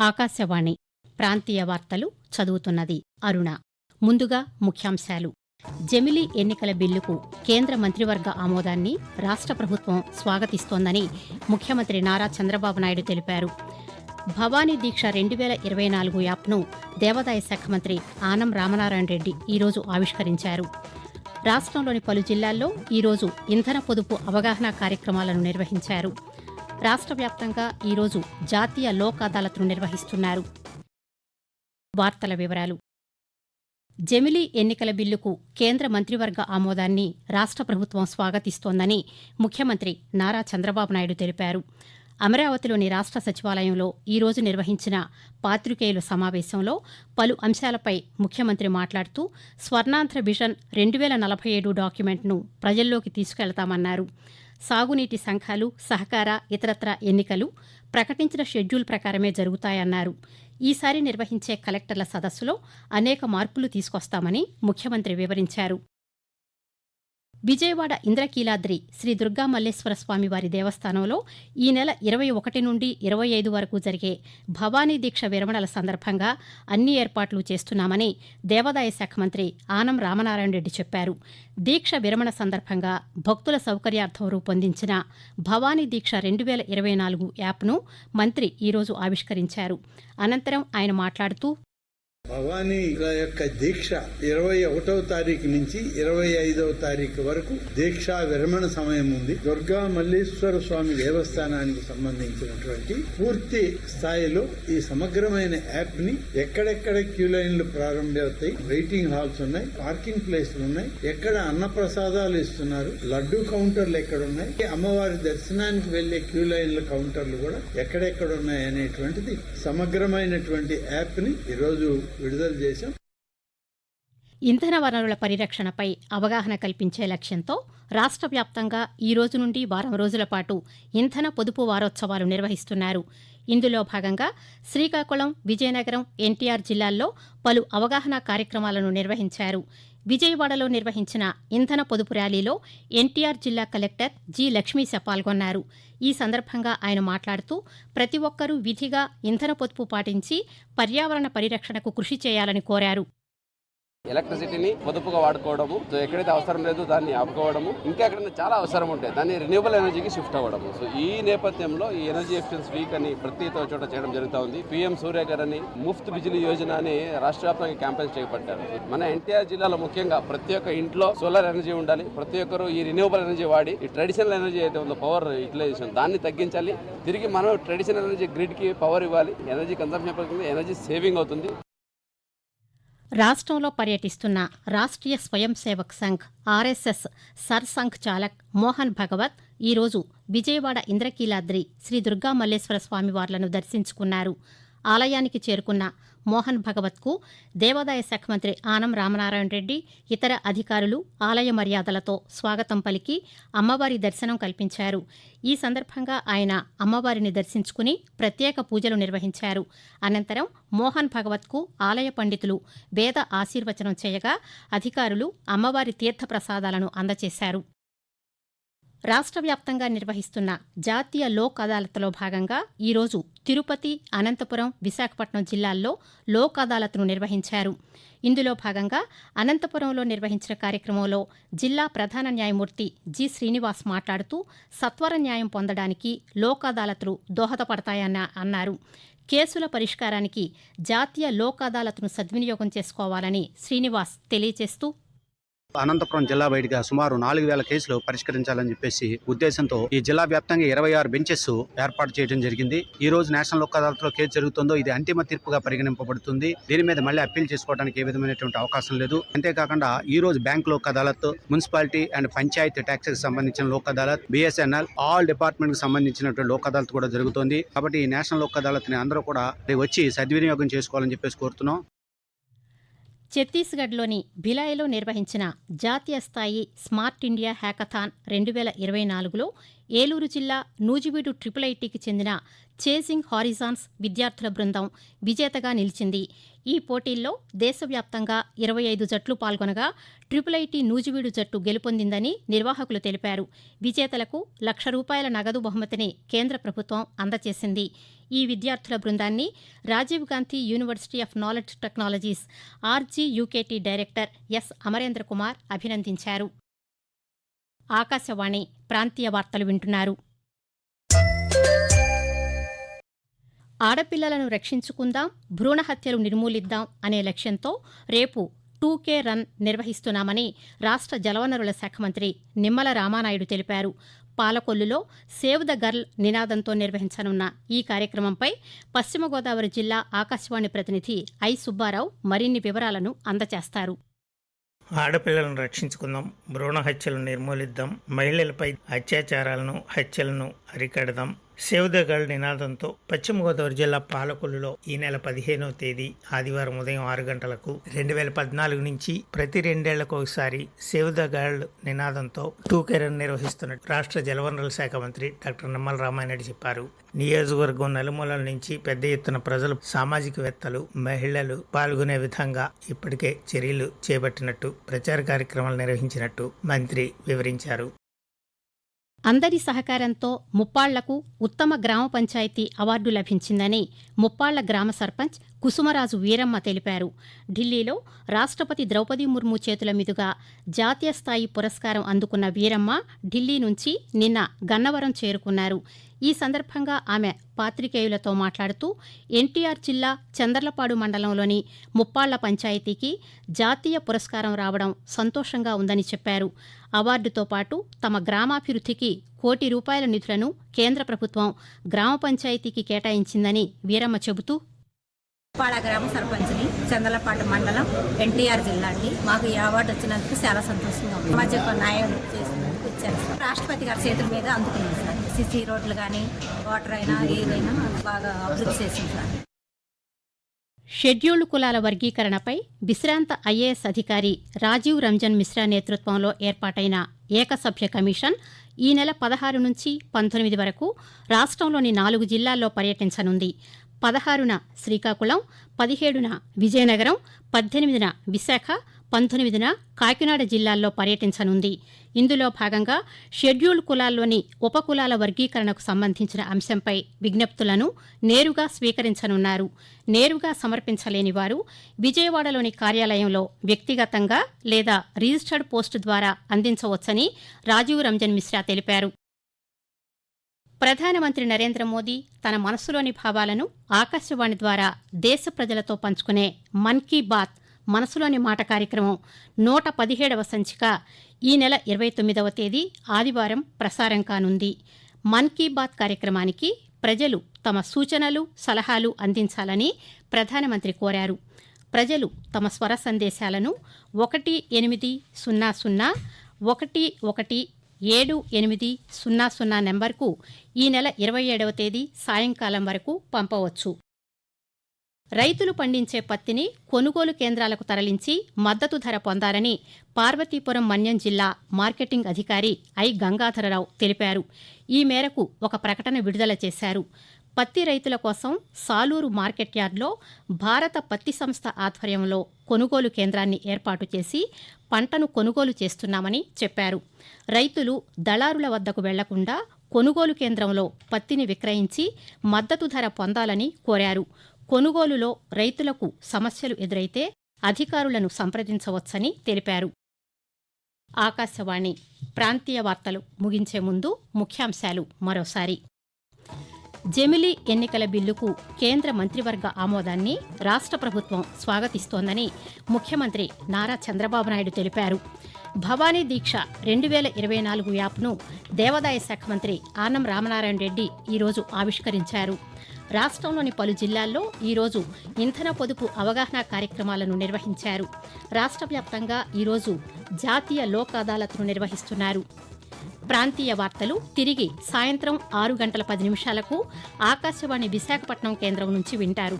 ఆకాశవాణి ప్రాంతీయ వార్తలు చదువుతున్నది అరుణ. ముందుగా ముఖ్యాంశాలు. జమిలీ ఎన్నికల బిల్లుకు కేంద్ర మంత్రివర్గ ఆమోదాన్ని రాష్ట్ర ప్రభుత్వం స్వాగతిస్తోందని ముఖ్యమంత్రి నారా చంద్రబాబు నాయుడు తెలిపారు. భవానీ దీక్ష 2024 యాప్ను దేవాదాయ శాఖ మంత్రి ఆనం రామనారాయణ రెడ్డి ఈరోజు ఆవిష్కరించారు. రాష్ట్రంలోని పలు జిల్లాల్లో ఈరోజు ఇంధన పొదుపు అవగాహన కార్యక్రమాలను నిర్వహించారు. రాష్ట్ర వ్యాప్తంగా ఈరోజు జాతీయ లోక్ అదాలత్ను నిర్వహిస్తున్నారు. వార్తల వివరాలు. జమిలీ ఎన్నికల బిల్లుకు కేంద్ర మంత్రివర్గ ఆమోదాన్ని రాష్ట్ర ప్రభుత్వం స్వాగతిస్తోందని ముఖ్యమంత్రి నారా చంద్రబాబు నాయుడు తెలిపారు. అమరావతిలోని రాష్ట్ర సచివాలయంలో ఈరోజు నిర్వహించిన పాత్రికేయుల సమావేశంలో పలు అంశాలపై ముఖ్యమంత్రి మాట్లాడుతూ స్వర్ణాంధ్ర విజన్ 2047 డాక్యుమెంట్ను ప్రజల్లోకి తీసుకెళ్తామన్నారు. సాగునీటి సంఘాలు, సహకార, ఇతరత్రా ఎన్నికలు ప్రకటించిన షెడ్యూల్ ప్రకారమే జరుగుతాయన్నారు. ఈసారి నిర్వహించే కలెక్టర్ల సదస్సులో అనేక మార్పులు తీసుకొస్తామని ముఖ్యమంత్రి వివరించారు. విజయవాడ ఇంద్రకీలాద్రి శ్రీ దుర్గా మల్లేశ్వర స్వామివారి దేవస్థానంలో ఈ నెల 21 నుండి 25 వరకు జరిగే భవానీ దీక్ష విరమణల సందర్భంగా అన్ని ఏర్పాట్లు చేస్తున్నామని దేవాదాయ శాఖ మంత్రి ఆనం రామనారాయణ రెడ్డి చెప్పారు. దీక్ష విరమణ సందర్భంగా భక్తుల సౌకర్యార్థం రూపొందించిన భవానీ దీక్ష 2024 యాప్ను మంత్రి ఈరోజు ఆవిష్కరించారు. అనంతరం ఆయన మాట్లాడుతూ భవానీ యొక్క దీక్ష 21వ తారీఖు నుంచి 25వ తారీఖు వరకు దీక్షా విరమణ సమయం ఉంది. దుర్గా మల్లేశ్వర స్వామి దేవస్థానానికి సంబంధించినటువంటి పూర్తి స్థాయిలో ఈ సమగ్రమైన యాప్ ని ఎక్కడెక్కడ క్యూ లైన్లు ప్రారంభమవుతాయి, వెయిటింగ్ హాల్స్ ఉన్నాయి, పార్కింగ్ ప్లేస్లు ఉన్నాయి, ఎక్కడ అన్నప్రసాదాలు ఇస్తున్నారు, లడ్డూ కౌంటర్లు ఎక్కడున్నాయి, అమ్మవారి దర్శనానికి వెళ్లే క్యూ లైన్ల కౌంటర్లు కూడా ఎక్కడెక్కడ ఉన్నాయి అనేటువంటిది సమగ్రమైనటువంటి యాప్ ని ఈరోజు విడుదల చేశాం. ఇంధన వనరుల పరిరక్షణపై అవగాహన కల్పించే లక్ష్యంతో రాష్ట్ర వ్యాప్తంగా ఈ రోజు నుండి వారం రోజుల పాటు ఇంధన పొదుపు వారోత్సవాలు నిర్వహిస్తున్నారు. ఇందులో భాగంగా శ్రీకాకుళం, విజయనగరం, ఎన్టీఆర్ జిల్లాల్లో పలు అవగాహన కార్యక్రమాలను నిర్వహించారు. విజయవాడలో నిర్వహించిన ఇంధన పొదుపు ర్యాలీలో ఎన్టీఆర్ జిల్లా కలెక్టర్ జి లక్ష్మీశ పాల్గొన్నారు. ఈ సందర్భంగా ఆయన మాట్లాడుతూ ప్రతి ఒక్కరూ విధిగా ఇంధన పొదుపు పాటించి పర్యావరణ పరిరక్షణకు కృషి చేయాలని కోరారు. ఎలక్ట్రిసిటీని పొదుపుగా వాడుకోవడము, ఎక్కడైతే అవసరం లేదు దాన్ని ఆపుకోవడము, ఇంకా ఎక్కడైనా చాలా అవసరం ఉంటాయి దాన్ని రెన్యూబుల్ ఎనర్జీకి షిఫ్ట్ అవ్వడము. సో ఈ నేపథ్యంలో ఈ ఎనర్జీ ఎఫిషియన్స్ వీక్ అని ప్రతి చోట చేయడం జరుగుతూ ఉంది. పీఎం సూర్య గారు అని ముఫ్త్ బిజిలీ యోజన అని రాష్ట్ర వ్యాప్తంగా క్యాంపెయిన్స్ చేపట్టారు. మన ఎన్టీఆర్ జిల్లాలో ముఖ్యంగా ప్రతి ఒక్క ఇంట్లో సోలార్ ఎనర్జీ ఉండాలి. ప్రతి ఒక్కరు ఈ రెన్యూబుల్ ఎనర్జీ వాడి ఈ ట్రెడిషనల్ ఎనర్జీ అయితే ఉందో పవర్ యూటిలైజేషన్ దాన్ని తగ్గించాలి. తిరిగి మనం ట్రెడిషనల్ ఎనర్జీ గ్రిడ్ కి పవర్ ఇవ్వాలి. ఎనర్జీ కన్సంప్షన్ పెరుగుతుంది, ఎనర్జీ సేవింగ్ అవుతుంది. రాష్ట్రంలో పర్యటిస్తున్న రాష్ట్రీయ స్వయం సేవక్ సంఘ్ ఆర్ఎస్ఎస్ సర్సంఘ్ చాలక్ మోహన్ భగవత్ ఈరోజు విజయవాడ ఇంద్రకీలాద్రి శ్రీ దుర్గా మల్లేశ్వర స్వామివార్లను దర్శించుకున్నారు. ఆలయానికి చేరుకున్న మోహన్ భగవత్కు దేవాదాయ శాఖ మంత్రి ఆనం రామనారాయణ రెడ్డి, ఇతర అధికారులు ఆలయ మర్యాదలతో స్వాగతం పలికి అమ్మవారి దర్శనం కల్పించారు. ఈ సందర్భంగా ఆయన అమ్మవారిని దర్శించుకుని ప్రత్యేక పూజలు నిర్వహించారు. అనంతరం మోహన్ భగవత్కు ఆలయ పండితులు వేద ఆశీర్వచనం చేయగా అధికారులు అమ్మవారి తీర్థప్రసాదాలను అందజేశారు. రాష్ట్ర వ్యాప్తంగా నిర్వహిస్తున్న జాతీయ లోక్ అదాలత్లో భాగంగా ఈరోజు తిరుపతి, అనంతపురం, విశాఖపట్నం జిల్లాల్లో లోక్ అదాలత్ను నిర్వహించారు. ఇందులో భాగంగా అనంతపురంలో నిర్వహించిన కార్యక్రమంలో జిల్లా ప్రధాన న్యాయమూర్తి జి శ్రీనివాస్ మాట్లాడుతూ సత్వర న్యాయం పొందడానికి లోక్ అదాలత్లు దోహదపడతాయని అన్నారు. కేసుల పరిష్కారానికి జాతీయ లోక్ అదాలత్ను సద్వినియోగం చేసుకోవాలని శ్రీనివాస్ తెలియజేస్తూ అనంతపురం జిల్లా బయటగా సుమారు 4,000 కేసులు పరిష్కరించాలని చెప్పేసి ఉద్దేశంతో ఈ జిల్లా వ్యాప్తంగా 26 బెంచెస్ ఏర్పాటు చేయడం జరిగింది. ఈ రోజు నేషనల్ లోక్ అదాలత్ లో కేసు జరుగుతుందో ఇది అంతిమ తీర్పుగా పరిగణింపబడుతుంది. దీని మీద మళ్ళీ అప్పీల్ చేసుకోవడానికి ఏ విధమైనటువంటి అవకాశం లేదు. అంతేకాకుండా ఈ రోజు bank Lok Adalat, municipality and panchayat tax కి సంబంధించిన Lok Adalat, BSNL all department కి సంబంధించినటువంటి లోక్ అదాలత్ కూడా జరుగుతుంది. కాబట్టి ఈ నేషనల్ లోక్ అదాలత్ ని అందరూ కూడా వచ్చి సద్వినియోగం చేసుకోవాలని చెప్పేసి కోరుతున్నాం. ఛత్తీస్గఢ్లోని భిలాయ్లో నిర్వహించిన జాతీయ స్థాయి స్మార్ట్ ఇండియా హ్యాకథాన్ 2024లో ఏలూరు జిల్లా నూజివీడు ఐఐటికి చెందిన చేజింగ్ హారిజాన్స్ విద్యార్థుల బృందం విజేతగా నిలిచింది. ఈ పోటీల్లో దేశవ్యాప్తంగా 25 జట్లు పాల్గొనగా ఐఐటి నూజివీడు జట్టు గెలుపొందిందని నిర్వాహకులు తెలిపారు. విజేతలకు ₹1,00,000 నగదు బహుమతిని కేంద్ర ప్రభుత్వం అందజేసింది. ఈ విద్యార్థుల బృందాన్ని Rajiv Gandhi university of knowledge technologies RGUKT director S Amarendra Kumar అభినందించారు. ఆకాశవాణి ప్రాంతీయ వార్తలు వింటున్నారు. ఆడపిల్లలను రక్షించుకుందాం, భ్రూణ హత్యలు నిర్మూలిద్దాం అనే లక్ష్యంతో రేపు 2K రన్ నిర్వహిస్తున్నామని రాష్ట్ర జలవనరుల శాఖ మంత్రి నిమ్మల రామానాయుడు తెలిపారు. పాలకొల్లులో సేవ్ ద గర్ల్ నినాదంతో నిర్వహించనున్న ఈ కార్యక్రమంపై పశ్చిమ గోదావరి జిల్లా ఆకాశవాణి ప్రతినిధి ఐ సుబ్బారావు మరిన్ని వివరాలను అందజేస్తారు. ఆడపిల్లలను రక్షించుకుందాం, భ్రూణ హత్యలను నిర్మూలిద్దాం, మహిళలపై అత్యాచారాలను హత్యలను అరికడదాం, సేవ్ ద గర్ల్ నినాదంతో పశ్చిమ గోదావరి జిల్లా పాలకొల్లులో ఈ నెల 15వ తేదీ ఆదివారం ఉదయం 6 గంటలకు 2014 నుంచి ప్రతి 2 ఏళ్లకు ఒకసారి సేవ్ ద గర్ల్ నినాదంతో 2K రన్ నిర్వహిస్తున్నట్టు రాష్ట్ర జలవనరుల శాఖ మంత్రి డాక్టర్ నిమ్మల రామానాయుడు చెప్పారు. నియోజకవర్గం నలుమూలల నుంచి పెద్ద ఎత్తున ప్రజలు, సామాజికవేత్తలు, మహిళలు పాల్గొనే విధంగా ఇప్పటికే చర్యలు చేపట్టినట్టు ప్రచార కార్యక్రమాలు నిర్వహించినట్టు మంత్రి వివరించారు. అందరి సహకారంతో ముప్పాళ్లకు ఉత్తమ గ్రామ పంచాయతీ అవార్డు లభించిందని ముప్పాళ్ల గ్రామ సర్పంచ్ కుసుమరాజు వీరమ్మ తెలిపారు. ఢిల్లీలో రాష్ట్రపతి ద్రౌపది ముర్ము చేతుల మీదుగా జాతీయ స్థాయి పురస్కారం అందుకున్న వీరమ్మ ఢిల్లీ నుంచి నిన్న గన్నవరం చేరుకున్నారు. ఈ సందర్భంగా ఆమె పాత్రికేయులతో మాట్లాడుతూ ఎన్టీఆర్ జిల్లా చందర్లపాడు మండలంలోని ముప్పాళ్ల పంచాయతీకి జాతీయ పురస్కారం రావడం సంతోషంగా ఉందని చెప్పారు. అవార్డుతో పాటు తమ గ్రామాభివృద్ధికి ₹1,00,00,000 నిధులను కేంద్ర ప్రభుత్వం గ్రామ పంచాయతీకి కేటాయించిందని వీరమ్మ చెబుతూ, ముప్పాళ్ల గ్రామ సర్పంచ్ని, చందర్లపాడు మండలం, ఎన్టీఆర్ జిల్లా అండి. మాకు ఈ అవార్డు వచ్చినందుకు చాలా సంతోషంగా ఉంది. సమాజ న్యాయం చేసినందుకు ఇచ్చారు సార్. రాష్ట్రపతి గారి చేతుల మీద అందుకున్నాం సార్. సిసి రోడ్లు కానీ వాటర్ అయినా ఏదైనా బాగా అభివృద్ధి చేసింది సార్. షెడ్యూల్డ్ కులాల వర్గీకరణపై విశ్రాంత ఐఏఎస్ అధికారి రాజీవ్ రంజన్ మిశ్రా నేతృత్వంలో ఏర్పాటైన ఏకసభ్య కమిషన్ ఈ నెల 16 నుంచి 19 వరకు రాష్ట్రంలోని 4 జిల్లాల్లో పర్యటించనుంది. 16న శ్రీకాకుళం, 17న విజయనగరం, 18న విశాఖ, 19న కాకినాడ జిల్లాల్లో పర్యటించనుంది. ఇందులో భాగంగా షెడ్యూల్డ్ కులాల్లోని ఉపకులాల వర్గీకరణకు సంబంధించిన అంశంపై విజ్ఞప్తులను నేరుగా స్వీకరించనున్నారు. నేరుగా సమర్పించలేని వారు విజయవాడలోని కార్యాలయంలో వ్యక్తిగతంగా లేదా రిజిస్టర్డ్ పోస్టు ద్వారా అందించవచ్చని రాజీవ్ రంజన్ మిశ్రా తెలిపారు. ప్రధానమంత్రి నరేంద్ర మోదీ తన మనసులోని భావాలను ఆకాశవాణి ద్వారా దేశ ప్రజలతో పంచుకునే మన్ కీ బాత్ మనసులోని మాట కార్యక్రమం 117వ సంచిక ఈ నెల 29వ తేదీ ఆదివారం ప్రసారం కానుంది. మన్ కీ బాత్ కార్యక్రమానికి ప్రజలు తమ సూచనలు, సలహాలు అందించాలని ప్రధానమంత్రి కోరారు. ప్రజలు తమ స్వర సందేశాలను 18001178000 నెంబర్కు ఈ నెల 27వ తేదీ సాయంకాలం వరకు పంపవచ్చు. రైతులు పండించే పత్తిని కొనుగోలు కేంద్రాలకు తరలించి మద్దతు ధర పొందాలని పార్వతీపురం మన్యం జిల్లా మార్కెటింగ్ అధికారి ఐ గంగాధరరావు తెలిపారు. ఈ మేరకు ఒక ప్రకటన విడుదల చేశారు. పత్తి రైతుల కోసం సాలూరు మార్కెట్ యార్డ్లో భారత పత్తి సంస్థ ఆధ్వర్యంలో కొనుగోలు కేంద్రాన్ని ఏర్పాటు చేసి పంటను కొనుగోలు చేస్తున్నామని చెప్పారు. రైతులు దళారుల వద్దకు వెళ్లకుండా కొనుగోలు కేంద్రంలో పత్తిని విక్రయించి మద్దతు ధర పొందాలని కోరారు. కొనుగోలులో రైతులకు సమస్యలు ఎదురైతే అధికారులను సంప్రదించవచ్చని తెలిపారు. ఆకాశవాణి ప్రాంతీయ వార్తలు ముగించే ముందు ముఖ్యాంశాలు మరోసారి. జమిలీ ఎన్నికల బిల్లుకు కేంద్ర మంత్రివర్గ ఆమోదాన్ని రాష్ట్ర ప్రభుత్వం స్వాగతిస్తోందని ముఖ్యమంత్రి నారా చంద్రబాబు నాయుడు తెలిపారు. భవానీ దీక్ష 2024 యాప్ను దేవాదాయ శాఖ మంత్రి ఆనం రామనారాయణ రెడ్డి ఈరోజు ఆవిష్కరించారు. రాష్ట్రంలోని పలు జిల్లాల్లో ఈరోజు ఇంధన పొదుపు అవగాహన కార్యక్రమాలను నిర్వహించారు. రాష్ట్ర వ్యాప్తంగా ఈరోజు జాతీయ లోక్ అదాలత్ను నిర్వహిస్తున్నారు. ప్రాంతీయ వార్తలు తిరిగి సాయంత్రం 6 గంటల 10 నిమిషాలకు ఆకాశవాణి విశాఖపట్నం కేంద్రం నుంచి వింటారు.